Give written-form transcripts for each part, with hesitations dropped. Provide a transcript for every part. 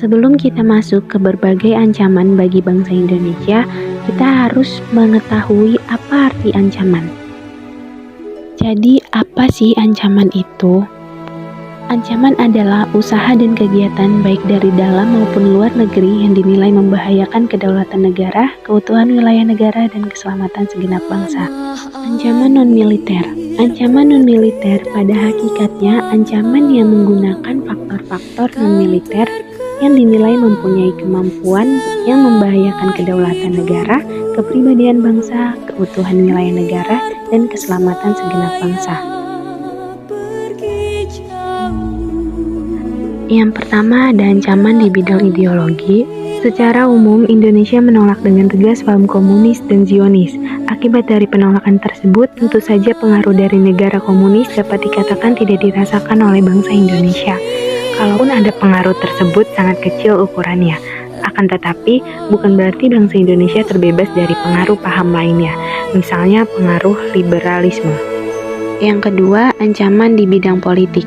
Sebelum kita masuk ke berbagai ancaman bagi bangsa Indonesia, kita harus mengetahui apa arti ancaman. Jadi, apa sih ancaman itu? Ancaman adalah usaha dan kegiatan baik dari dalam maupun luar negeri yang dinilai membahayakan kedaulatan negara, keutuhan wilayah negara, dan keselamatan segenap bangsa. Ancaman non-militer. Ancaman non-militer pada hakikatnya ancaman yang menggunakan faktor-faktor non-militer yang dinilai mempunyai kemampuan yang membahayakan kedaulatan negara, kepribadian bangsa, keutuhan wilayah negara, dan keselamatan segenap bangsa. Yang pertama ada ancaman di bidang ideologi. Secara umum, Indonesia menolak dengan tegas paham komunis dan Zionis. Akibat dari penolakan tersebut, tentu saja pengaruh dari negara komunis dapat dikatakan tidak dirasakan oleh bangsa Indonesia. Kalaupun ada pengaruh tersebut sangat kecil ukurannya. Akan tetapi, bukan berarti bangsa Indonesia terbebas dari pengaruh paham lainnya, misalnya pengaruh liberalisme. Yang kedua, ancaman di bidang politik.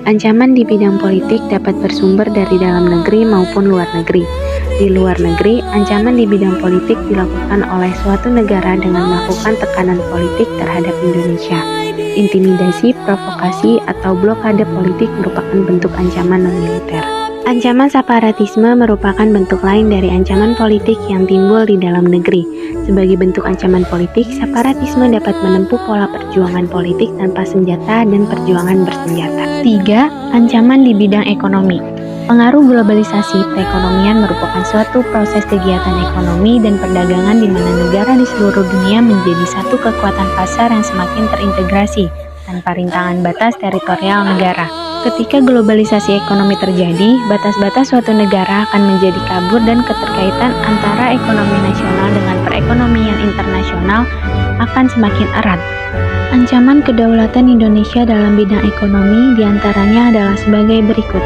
Ancaman di bidang politik dapat bersumber dari dalam negeri maupun luar negeri. Di luar negeri, ancaman di bidang politik dilakukan oleh suatu negara dengan melakukan tekanan politik terhadap Indonesia. Intimidasi, provokasi, atau blokade politik merupakan bentuk ancaman non-militer. Ancaman separatisme merupakan bentuk lain dari ancaman politik yang timbul di dalam negeri. Sebagai bentuk ancaman politik, separatisme dapat menempuh pola perjuangan politik tanpa senjata dan perjuangan bersenjata. 3. Ancaman di bidang ekonomi. Pengaruh globalisasi perekonomian merupakan suatu proses kegiatan ekonomi dan perdagangan di mana negara di seluruh dunia menjadi satu kekuatan pasar yang semakin terintegrasi tanpa rintangan batas teritorial negara. Ketika globalisasi ekonomi terjadi, batas-batas suatu negara akan menjadi kabur dan keterkaitan antara ekonomi nasional dengan perekonomian internasional akan semakin erat. Ancaman kedaulatan Indonesia dalam bidang ekonomi diantaranya adalah sebagai berikut.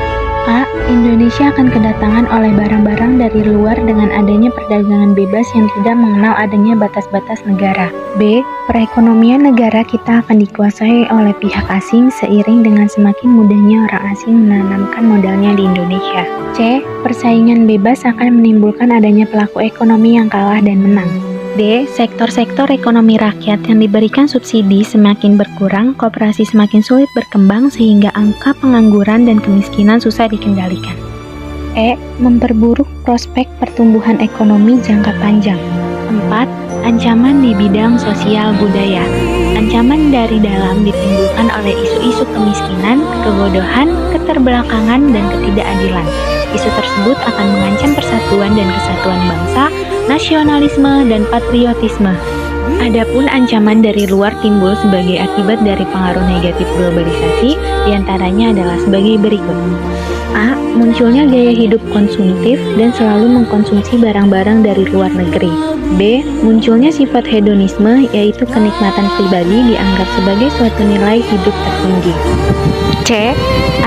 A. Indonesia akan kedatangan oleh barang-barang dari luar dengan adanya perdagangan bebas yang tidak mengenal adanya batas-batas negara. B. Perekonomian negara kita akan dikuasai oleh pihak asing seiring dengan semakin mudahnya orang asing menanamkan modalnya di Indonesia. C. Persaingan bebas akan menimbulkan adanya pelaku ekonomi yang kalah dan menang. D. Sektor-sektor ekonomi rakyat yang diberikan subsidi semakin berkurang, koperasi semakin sulit berkembang sehingga angka pengangguran dan kemiskinan susah dikendalikan. E. Memperburuk prospek pertumbuhan ekonomi jangka panjang. 4. Ancaman di bidang sosial budaya. Ancaman dari dalam ditimbulkan oleh isu-isu kemiskinan, kebodohan, keterbelakangan, dan ketidakadilan. Isu tersebut akan mengancam persatuan dan kesatuan bangsa, nasionalisme, dan patriotisme. Adapun ancaman dari luar timbul sebagai akibat dari pengaruh negatif globalisasi, diantaranya adalah sebagai berikut. A. Munculnya gaya hidup konsumtif dan selalu mengkonsumsi barang-barang dari luar negeri. B. Munculnya sifat hedonisme, yaitu kenikmatan pribadi dianggap sebagai suatu nilai hidup tertinggi. C.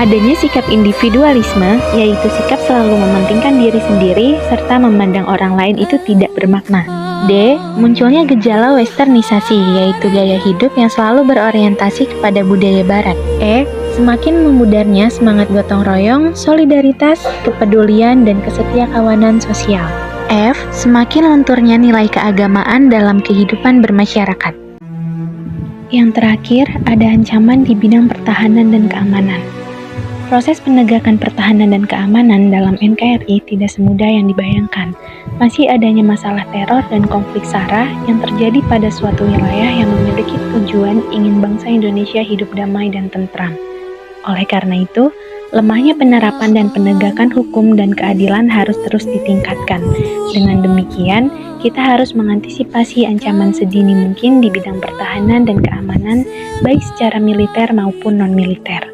Adanya sikap individualisme, yaitu sikap selalu mementingkan diri sendiri serta memandang orang lain itu tidak bermakna. D. Munculnya gejala westernisasi, yaitu gaya hidup yang selalu berorientasi kepada budaya barat. E. Semakin memudarnya semangat gotong royong, solidaritas, kepedulian, dan kesetiakawanan sosial. F. Semakin lenturnya nilai keagamaan dalam kehidupan bermasyarakat. Yang terakhir, ada ancaman di bidang pertahanan dan keamanan. Proses penegakan pertahanan dan keamanan dalam NKRI tidak semudah yang dibayangkan. Masih adanya masalah teror dan konflik SARA yang terjadi pada suatu wilayah yang memiliki tujuan ingin bangsa Indonesia hidup damai dan tentram. Oleh karena itu, lemahnya penerapan dan penegakan hukum dan keadilan harus terus ditingkatkan. Dengan demikian, kita harus mengantisipasi ancaman sedini mungkin di bidang pertahanan dan keamanan, baik secara militer maupun non-militer.